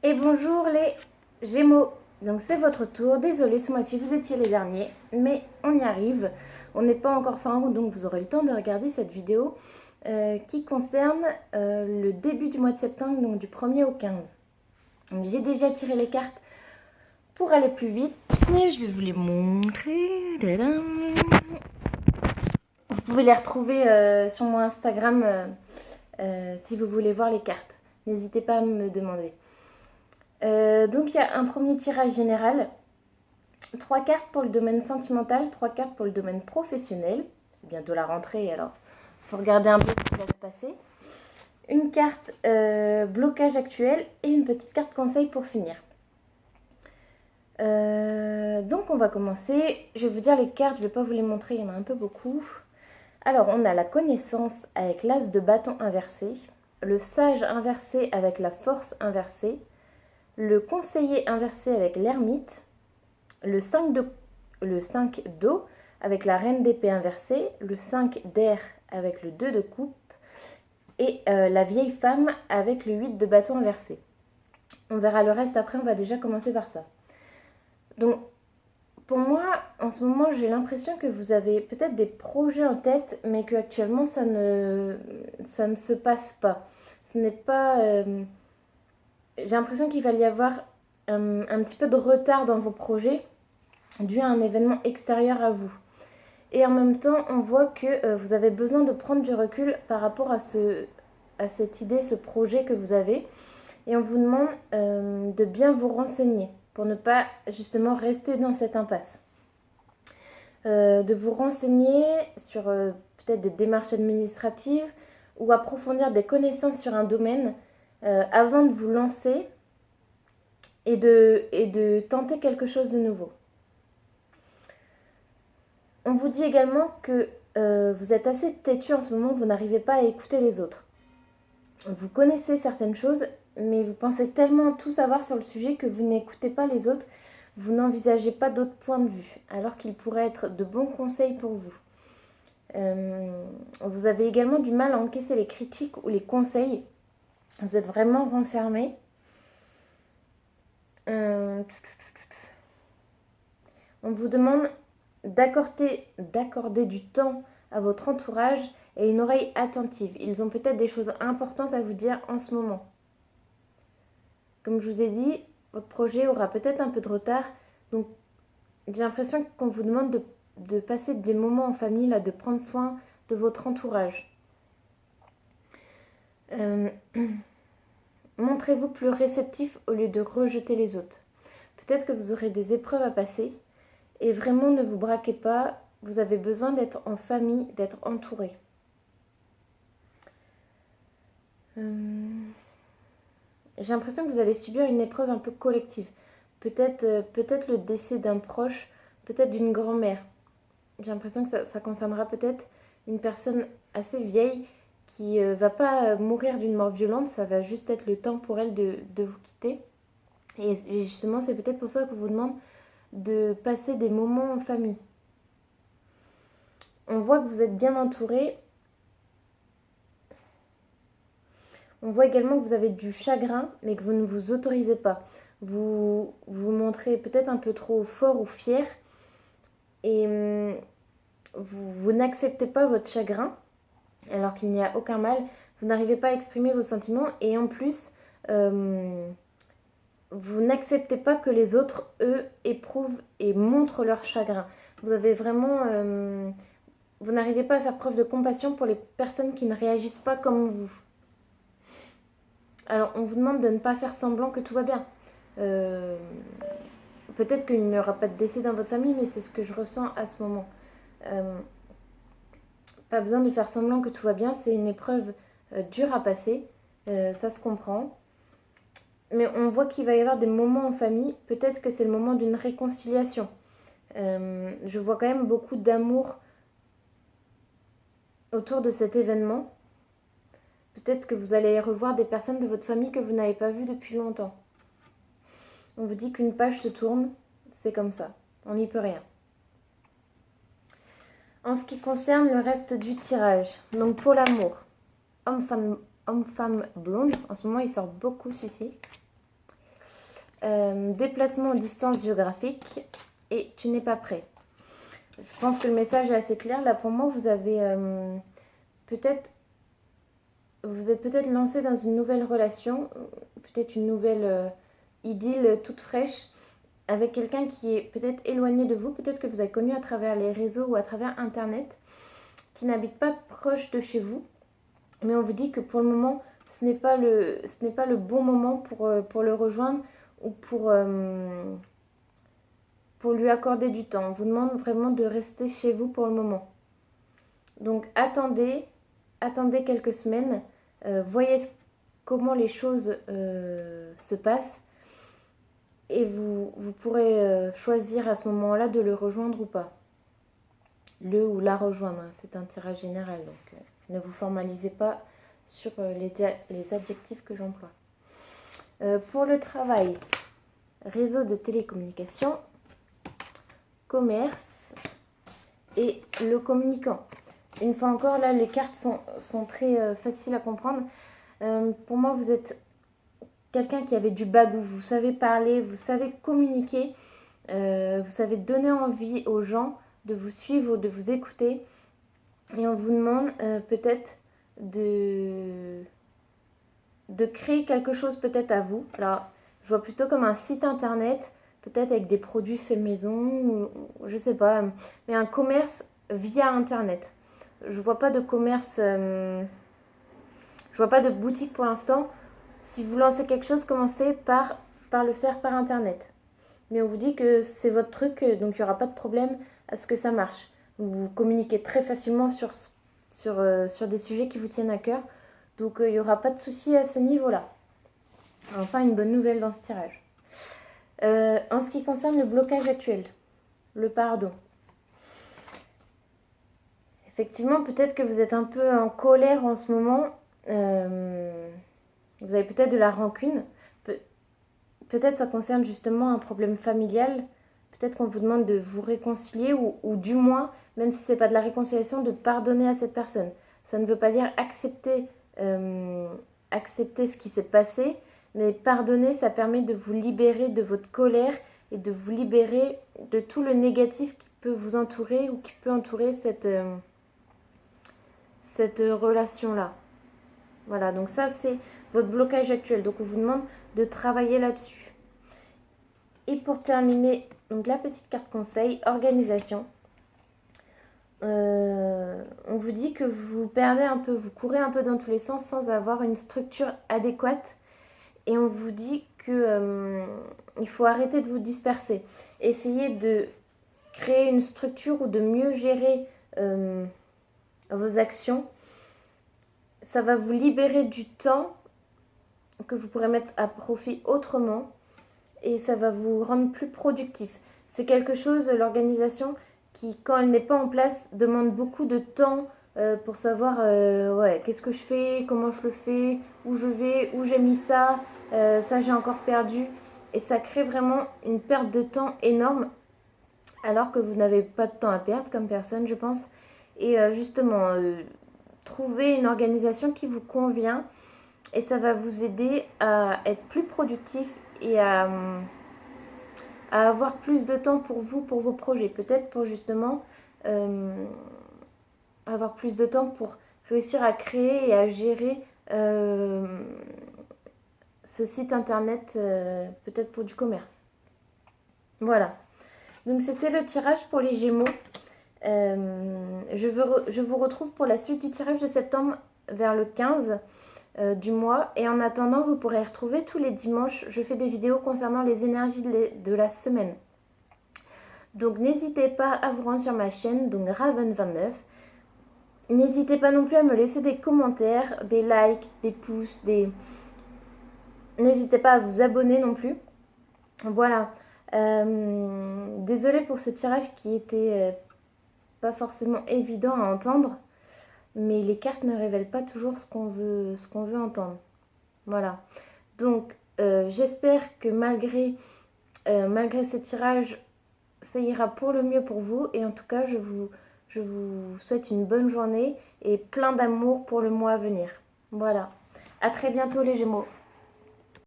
Et bonjour les Gémeaux. Donc c'est votre tour. Désolée ce mois-ci vous étiez les derniers, mais on y arrive. On n'est pas encore fin août, donc vous aurez le temps de regarder cette vidéo qui concerne le début du mois de septembre, donc du 1er au 15. Donc j'ai déjà tiré les cartes pour aller plus vite. Je vais vous les montrer. Tadam. Vous pouvez les retrouver sur mon Instagram si vous voulez voir les cartes. N'hésitez pas à me demander. Donc il y a un premier tirage général, 3 cartes pour le domaine sentimental, 3 cartes pour le domaine professionnel. C'est bientôt la rentrée, alors il faut regarder un peu ce qui va se passer. Une carte blocage actuel et une petite carte conseil pour finir. Donc on va commencer. Je vais vous dire les cartes, je ne vais pas vous les montrer, il y en a un peu beaucoup. Alors on a la connaissance avec l'as de bâton inversé, le sage inversé avec la force inversée, le conseiller inversé avec l'ermite, le 5 d'eau avec la reine d'épée inversée, le 5 d'air avec le 2 de coupe et la vieille femme avec le 8 de bâton inversé. On verra le reste après, on va déjà commencer par ça. Donc pour moi, en ce moment, j'ai l'impression que vous avez peut-être des projets en tête, mais qu'actuellement ça ne se passe pas. Ce n'est pas... j'ai l'impression qu'il va y avoir un petit peu de retard dans vos projets dû à un événement extérieur à vous. Et en même temps, on voit que vous avez besoin de prendre du recul par rapport à cette idée, ce projet que vous avez. Et on vous demande de bien vous renseigner pour ne pas justement rester dans cette impasse. De vous renseigner sur peut-être des démarches administratives ou approfondir des connaissances sur un domaine avant de vous lancer et de tenter quelque chose de nouveau. On vous dit également que vous êtes assez têtu en ce moment, vous n'arrivez pas à écouter les autres. Vous connaissez certaines choses, mais vous pensez tellement tout savoir sur le sujet que vous n'écoutez pas les autres, vous n'envisagez pas d'autres points de vue, alors qu'ils pourraient être de bons conseils pour vous. Vous avez également du mal à encaisser les critiques ou les conseils. Vous êtes vraiment renfermé. On vous demande d'accorder du temps à votre entourage et une oreille attentive. Ils ont peut-être des choses importantes à vous dire en ce moment. Comme je vous ai dit, votre projet aura peut-être un peu de retard. Donc, j'ai l'impression qu'on vous demande de passer des moments en famille, là, de prendre soin de votre entourage. Montrez-vous plus réceptif au lieu de rejeter les autres. Peut-être que vous aurez des épreuves à passer et vraiment ne vous braquez pas. Vous avez besoin d'être en famille, d'être entouré. J'ai l'impression que vous allez subir une épreuve un peu collective. Peut-être le décès d'un proche, peut-être d'une grand-mère. J'ai l'impression que ça concernera peut-être une personne assez vieille qui va pas mourir d'une mort violente, ça va juste être le temps pour elle de vous quitter. Et justement, c'est peut-être pour ça qu'on vous demande de passer des moments en famille. On voit que vous êtes bien entouré. On voit également que vous avez du chagrin, mais que vous ne vous autorisez pas. Vous vous montrez peut-être un peu trop fort ou fier. Et vous n'acceptez pas votre chagrin, alors qu'il n'y a aucun mal. Vous n'arrivez pas à exprimer vos sentiments. Et en plus, vous n'acceptez pas que les autres, eux, éprouvent et montrent leur chagrin. Vous avez vraiment... vous n'arrivez pas à faire preuve de compassion pour les personnes qui ne réagissent pas comme vous. Alors, on vous demande de ne pas faire semblant que tout va bien. Peut-être qu'il n'y aura pas de décès dans votre famille, mais c'est ce que je ressens à ce moment. Pas besoin de faire semblant que tout va bien, c'est une épreuve dure à passer, ça se comprend. Mais on voit qu'il va y avoir des moments en famille, peut-être que c'est le moment d'une réconciliation. Je vois quand même beaucoup d'amour autour de cet événement. Peut-être que vous allez revoir des personnes de votre famille que vous n'avez pas vues depuis longtemps. On vous dit qu'une page se tourne, c'est comme ça, on n'y peut rien. En ce qui concerne le reste du tirage, donc pour l'amour, homme-femme blonde, en ce moment il sort beaucoup celui-ci. déplacement en distance géographique et tu n'es pas prêt. Je pense que le message est assez clair. Là, pour moi, vous avez peut-être... Vous êtes peut-être lancé dans une nouvelle relation, peut-être une nouvelle idylle toute fraîche, avec quelqu'un qui est peut-être éloigné de vous, peut-être que vous avez connu à travers les réseaux ou à travers Internet, qui n'habite pas proche de chez vous. Mais on vous dit que pour le moment, ce n'est pas le bon moment pour le rejoindre ou pour lui accorder du temps. On vous demande vraiment de rester chez vous pour le moment. Donc attendez quelques semaines, voyez comment les choses se passent et vous pourrez choisir à ce moment-là de le rejoindre ou pas. Le ou la rejoindre, hein, c'est un tirage général, donc ne vous formalisez pas sur les adjectifs que j'emploie. Pour le travail, réseau de télécommunications, commerce et le communicant. Une fois encore, là, les cartes sont très faciles à comprendre. Pour moi, vous êtes quelqu'un qui avait du bagou. Vous savez parler, vous savez communiquer, vous savez donner envie aux gens de vous suivre ou de vous écouter. Et on vous demande peut-être de créer quelque chose peut-être à vous. Alors, je vois plutôt comme un site internet, peut-être avec des produits faits maison, ou, je sais pas, mais un commerce via internet. Je vois pas de commerce, je vois pas de boutique pour l'instant. Si vous lancez quelque chose, commencez par le faire par internet. Mais on vous dit que c'est votre truc, donc il n'y aura pas de problème à ce que ça marche. Vous communiquez très facilement sur des sujets qui vous tiennent à cœur. Donc il n'y aura pas de souci à ce niveau-là. Enfin, une bonne nouvelle dans ce tirage. En ce qui concerne le blocage actuel, le pardon. Effectivement, peut-être que vous êtes un peu en colère en ce moment. Vous avez peut-être de la rancune. Peut-être ça concerne justement un problème familial. Peut-être qu'on vous demande de vous réconcilier ou du moins, même si ce n'est pas de la réconciliation, de pardonner à cette personne. Ça ne veut pas dire accepter ce qui s'est passé, mais pardonner, ça permet de vous libérer de votre colère et de vous libérer de tout le négatif qui peut vous entourer ou qui peut entourer cette relation-là. Voilà, donc ça c'est votre blocage actuel. Donc on vous demande de travailler là-dessus. Et pour terminer, donc la petite carte conseil, organisation. On vous dit que vous perdez un peu, vous courez un peu dans tous les sens sans avoir une structure adéquate. Et on vous dit que il faut arrêter de vous disperser. Essayez de créer une structure ou de mieux gérer vos actions. Ça va vous libérer du temps que vous pourrez mettre à profit autrement et ça va vous rendre plus productif. C'est quelque chose, l'organisation, qui, quand elle n'est pas en place, demande beaucoup de temps pour savoir qu'est-ce que je fais, comment je le fais, où je vais, où j'ai mis ça, ça j'ai encore perdu. Et ça crée vraiment une perte de temps énorme alors que vous n'avez pas de temps à perdre comme personne, je pense. Et justement, trouver une organisation qui vous convient et ça va vous aider à être plus productif et à avoir plus de temps pour vous, pour vos projets. Peut-être pour justement avoir plus de temps pour réussir à créer et à gérer ce site internet, peut-être pour du commerce. Voilà. Donc c'était le tirage pour les Gémeaux. Je vous retrouve pour la suite du tirage de septembre vers le 15 du mois. Et en attendant, vous pourrez retrouver tous les dimanches. Je fais des vidéos concernant les énergies de la semaine. Donc n'hésitez pas à vous rendre sur ma chaîne, donc Raven29. N'hésitez pas non plus à me laisser des commentaires, des likes, des pouces, N'hésitez pas à vous abonner non plus. Voilà. Désolée pour ce tirage qui était pas forcément évident à entendre, mais les cartes ne révèlent pas toujours ce qu'on veut entendre. Voilà. Donc j'espère que malgré ce tirage, ça ira pour le mieux pour vous. Et en tout cas, je vous souhaite une bonne journée et plein d'amour pour le mois à venir. Voilà. À très bientôt les Gémeaux.